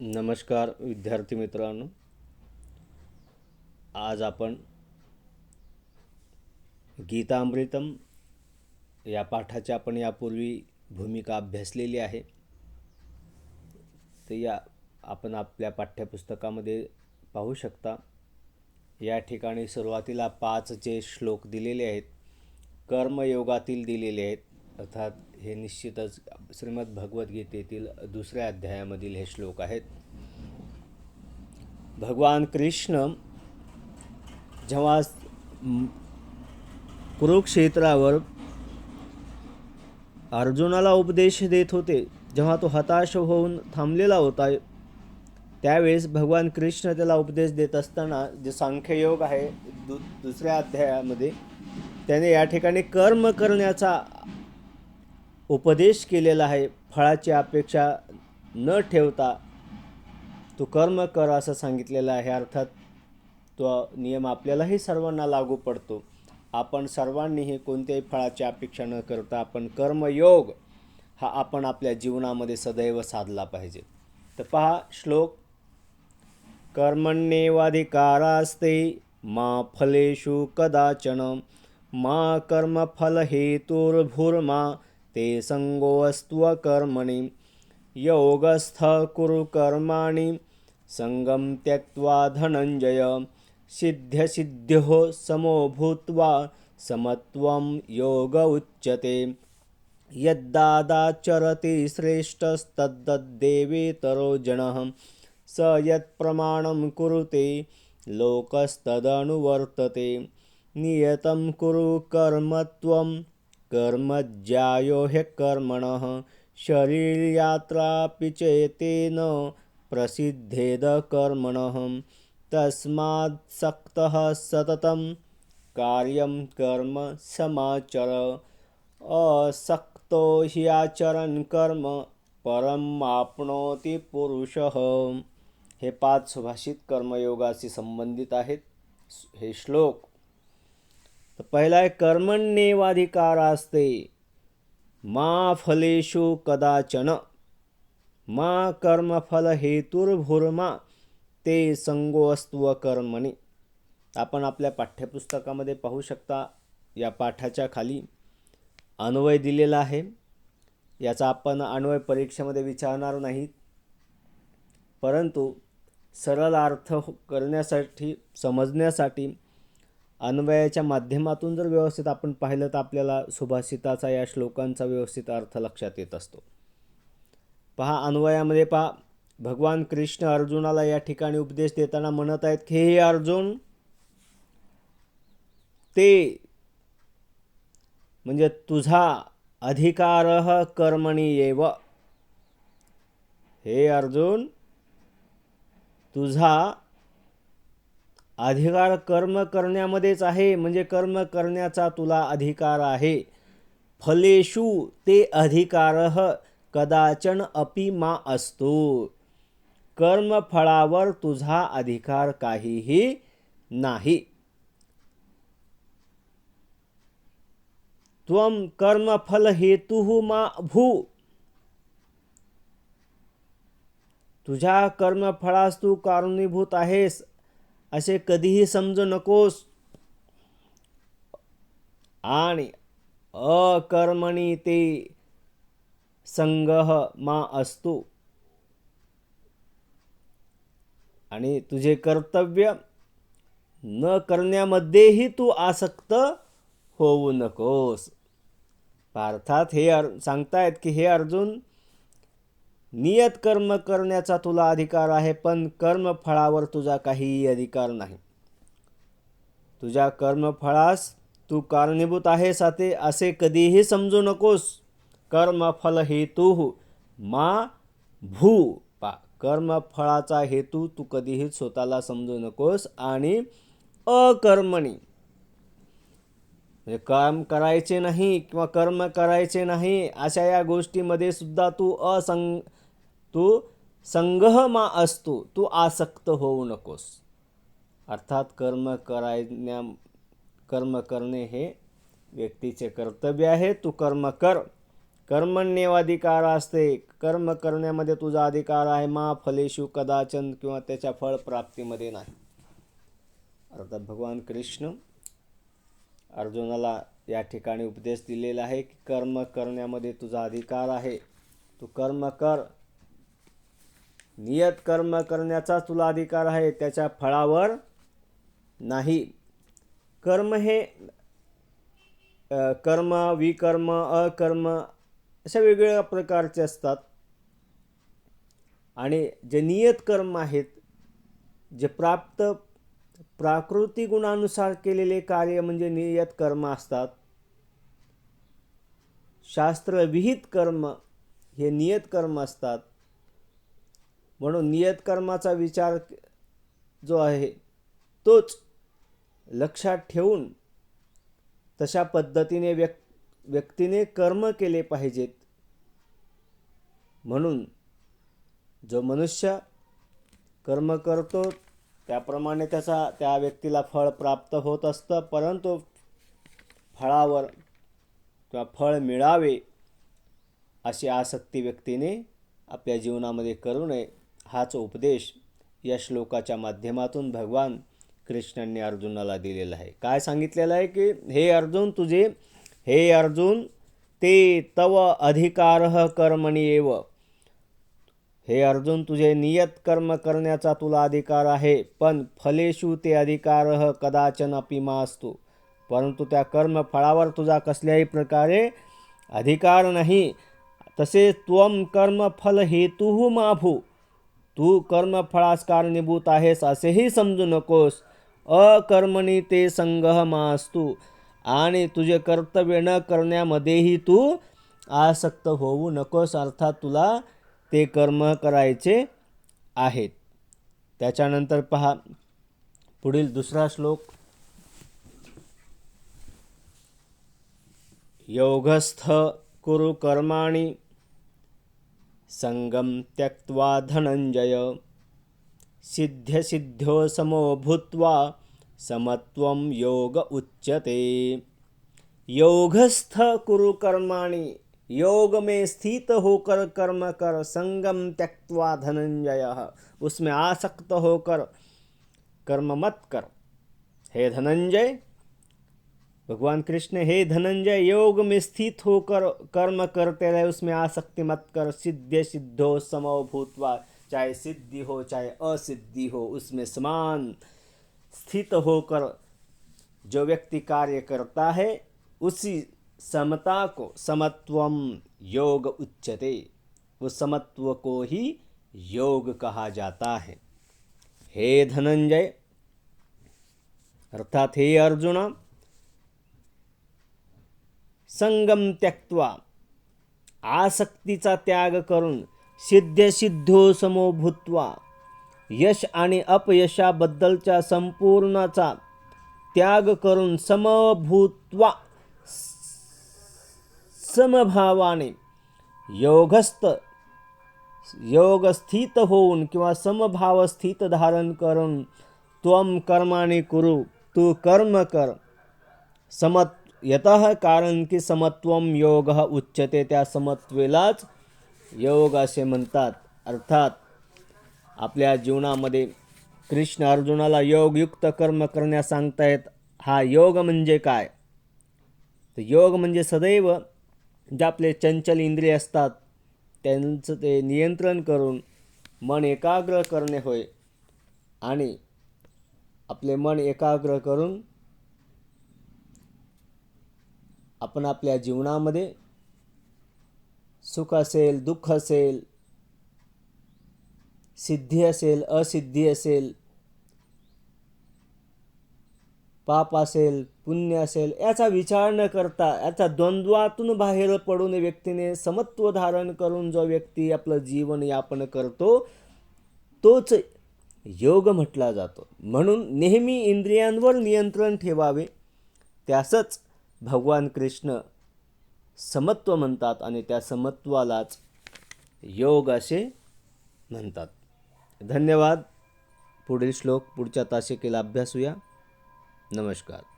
नमस्कार विद्यार्थी मित्रांनो. आज आपण गीतामृतम या पाठाची आपण यापूर्वी भूमिका अभ्यासलेली आहे. तर या आपण आपल्या पाठ्यपुस्तकामध्ये पाहू शकता. या ठिकाणी सुरुवातीला 5 जे श्लोक दिलेले आहेत कर्मयोगातील दिलेले आहेत. अर्थात हे निश्चितच श्रीमद भगवद्गीतेतील 2ऱ्या अध्यायामधील हे श्लोक आहेत. भगवान कृष्ण जेव्हा कुरुक्षेत्रावर अर्जुनाला उपदेश देत होते, जेव्हा तो हताश होऊन थांबलेला होता, त्यावेळेस भगवान कृष्ण त्याला उपदेश देत असताना जे सांख्ययोग आहे 2ऱ्या अध्यायामध्ये त्याने या ठिकाणी कर्म करण्याचा उपदेश केलेला आहे. फळाची अपेक्षा न ठेवता तू कर्म कर असं सांगितलेलं आहे. अर्थात तो नियम आपल्यालाही सर्वांना लागू पडतो. आपण सर्वांनीही कोणत्याही फळाची अपेक्षा न करता आपण कर्मयोग हा आपण आपल्या जीवनामध्ये सदैव साधला पाहिजे. तर पहा श्लोक. कर्मण्येवाधिकारास्ते मा फलेषु कदाचन मा कर्मफलहेतुर्भुर्मा ते संगोऽस्त्वकर्मणि योगस्थ कुरु कर्माणि संगम त्यक्त्वा धनंजय सिद्ध्यसिद्ध्योः समो भूत्वा समत्वं योग उच्यते यद्दादाचरति श्रेष्ठस्तद्देवेतरो जनः स यत्प्रमाणं कुरुते लोकस्तदनुवर्तते नियतं कुरु कर्मत्वं कर्मज्यायो ह्यकर्मणः शरीरयात्रापि चेतेन प्रसिद्धेद कर्मणः तस्मात्सक्तः सततं कार्यं कर्म समाचर असक्तो हि आचरन् कर्म परम आपनोति पुरुषः. हे 5 सुभाषित कर्मयोगाशी संबंधित आहेत हे श्लोक. तर पहिला आहे कर्मण्येवाधिकारास्ते मा फलेषु कदाचन मा कर्मफल हेतुर्भुर्मा ते संगोऽस्त्वकर्मणि. आपण आपल्या पाठ्यपुस्तकामध्ये पाहू शकता. या पाठाच्या खाली अन्वय दिलेला आहे. याचा आपण अन्वय परीक्षेमध्ये विचारणार नाहीत, परंतु सरळ अर्थ करण्यासाठी समजण्यासाठी अन्वयाच्या माध्यमातून जर व्यवस्थित आपण पाहिलं तर आपल्याला सुभाषिताचा या श्लोकांचा व्यवस्थित अर्थ लक्षात येत असतो. पहा अन्वयामध्ये पहा. भगवान कृष्ण अर्जुनाला या ठिकाणी उपदेश देताना म्हणत आहेत की हे अर्जुन, ते म्हणजे तुझा अधिकारः कर्मणी एव. हे अर्जुन, तुझा अधिकार कर्म करण्यामध्येच आहे, म्हणजे कर्म करण्याचा तुला अधिकार आहे. फलेषु ते अधिकारः कदाचन अपि मा असतो. कर्मफळावर तुझा अधिकार काहीही नाही. त्वं कर्मफल हेतुः मा भू. तुझ्या कर्मफळास तू कारणीभूत आहेस असे कधीही समजू नकोस. आणि अकर्मणी ते संगः मा असतो. आणि तुझे कर्तव्य न करण्यामध्येही तू आसक्त होऊ नकोस. अर्थात हे सांगतायत की हे अर्जुन, नियत कर्म करण्याचा तुला अधिकार आहे, पण कर्मफळावर तुझा काहीही अधिकार नाही. तुझ्या कर्मफळास तू कारणीभूत आहेस असे कधीही समजू नकोस. कर्मफल हेतुः मा भू. कर्मफळाचा हेतू तू कधीही स्वतःला समजू नकोस. आणि अकर्मणी म्हणजे काम करायचे नाही किंवा कर्म करायचे नाही अशा या गोष्टीमध्ये सुद्धा तू संगह मा असतो, तू आसक्त होऊ नकोस. अर्थात कर्म करणे हे व्यक्तीचे कर्तव्य आहे. तू कर्म कर, कर्मण्येवाधिकार असते, कर्म करण्यामध्ये तुझा अधिकार आहे, मा फलेषु कदाचन, किंवा त्याच्या फळ प्राप्तीमध्ये नाही. अर्थात भगवान कृष्ण अर्जुनाला या ठिकाणी उपदेश दिलेला आहे की कर्म करण्यामध्ये तुझा अधिकार आहे, तू कर्म कर, नियत कर्म करण्याचा तुला अधिकार आहे, त्याच्या फळावर नाही. कर्म हे कर्म, विकर्म, अकर्म अशा वेगवेगळ्या प्रकारचे असतात. आणि जे नियत कर्म आहेत, जे प्राप्त प्राकृतिक गुणानुसार केलेले कार्य म्हणजे नियत कर्म असतात. शास्त्रविहित कर्म हे नियत कर्म असतात. म्हणून नियत कर्माचा विचार जो आहे तोच लक्षात ठेवून तशा पद्धतीने व्यक्तीने कर्म केले पाहिजेत. म्हणून जो मनुष्य कर्म करतो त्याप्रमाणे त्या व्यक्तीला फळ प्राप्त होत असतं, परंतु फळावर किंवा फळ मिळावे अशी आसक्ती व्यक्तीने आपल्या जीवनामध्ये करू नये. हाच उपदेश या श्लोकाच्या माध्यमातून भगवान कृष्णांनी अर्जुनाला दिलेला आहे. काय सांगितलेलं आहे की हे अर्जुन ते तव अधिकारः कर्मणि एव. हे अर्जुन, तुझे नियत कर्म करण्याचा तुला अधिकार आहे, पण फलेषु ते अधिकारः कदाचन अपि मास्तु. परंतु त्या कर्मफळावर तुझा कसल्याही प्रकारे अधिकार नाही. तसेच त्वं कर्मफल हेतुः मा भू. तू कर्मफळास कारणीभूत आहेस असेही समजू नकोस. अकर्मणी ते संगः मास्तु. आणि तुझे कर्तव्य न करण्यामध्येही तू आसक्त होऊ नकोस. अर्थात तुला ते कर्म करायचे आहेत. त्याच्यानंतर पहा पुढील दुसरा श्लोक. योगस्थ कुरु कर्माणि संगम त्यक्त्वा धनंजय. सिद्ध्यसिद्ध्यो समो भूत्वा समत्वं योग उच्यते. योगस्थ कुरु कर्माणि, योग में स्थित होकर कर्म कर. संगम त्यक्त्वा धनंजय, उसमें आसक्त होकर कर्म मत कर. हे धनंजय, भगवान कृष्ण, हे धनंजय, योग में स्थित होकर कर्म करते रहे, उसमें आसक्ति मत कर. सिद्ध सिद्धो समो भूत्वा, चाहे सिद्धि हो चाहे असिद्धि हो, उसमें समान स्थित होकर जो व्यक्ति कार्य करता है उसी समता को समत्वम योग उच्यते. उस समत्व को ही योग कहा जाता है. हे धनंजय, अर्थात हे अर्जुना, संगम त्यक्त्वा, आसक्तीचा त्याग करून, सिद्ध सिद्धो समो भूत्वा, यश आणि अपयशाबद्दलच्या संपूर्णाचा त्याग करून, समभूत्वा, समभावाने, योग स्थित होऊन किंवा समभाव स्थित धारण करून, त्वं कर्माणि कुरु, तू कर्म कर. यतः, कारण की समत्वम योग उच्यते, त्या समत्वेलाच योग असे म्हणतात. अर्थात आपल्या जीवनामध्ये कृष्ण अर्जुनाला योगयुक्त कर्म करण्यास सांगतायत. हा योग म्हणजे काय? तर योग म्हणजे सदैव जे आपले चंचल इंद्रिय असतात त्यांचं ते नियंत्रण करून मन एकाग्र करणे होय. आणि आपले मन एकाग्र करून आपण आपल्या जीवनामध्ये सुख असेल, दुःख असेल, सिद्धी असेल, असिद्धी असेल, पाप असेल, पुण्य असेल, याचा विचार न करता, याचा द्वंद्वातून बाहेर पडून व्यक्तीने समत्व धारण करून जो व्यक्ती आपलं जीवन यापन करतो तोच योग म्हटला जातो. म्हणून नेहमी इंद्रियांवर नियंत्रण ठेवावे. त्यासच भगवान कृष्ण समत्व म्हणतात आणि त्या समत्वालाच योग असे म्हणतात. धन्यवाद. पुढील श्लोक पुढच्या तासिकेला अभ्यासूया. नमस्कार.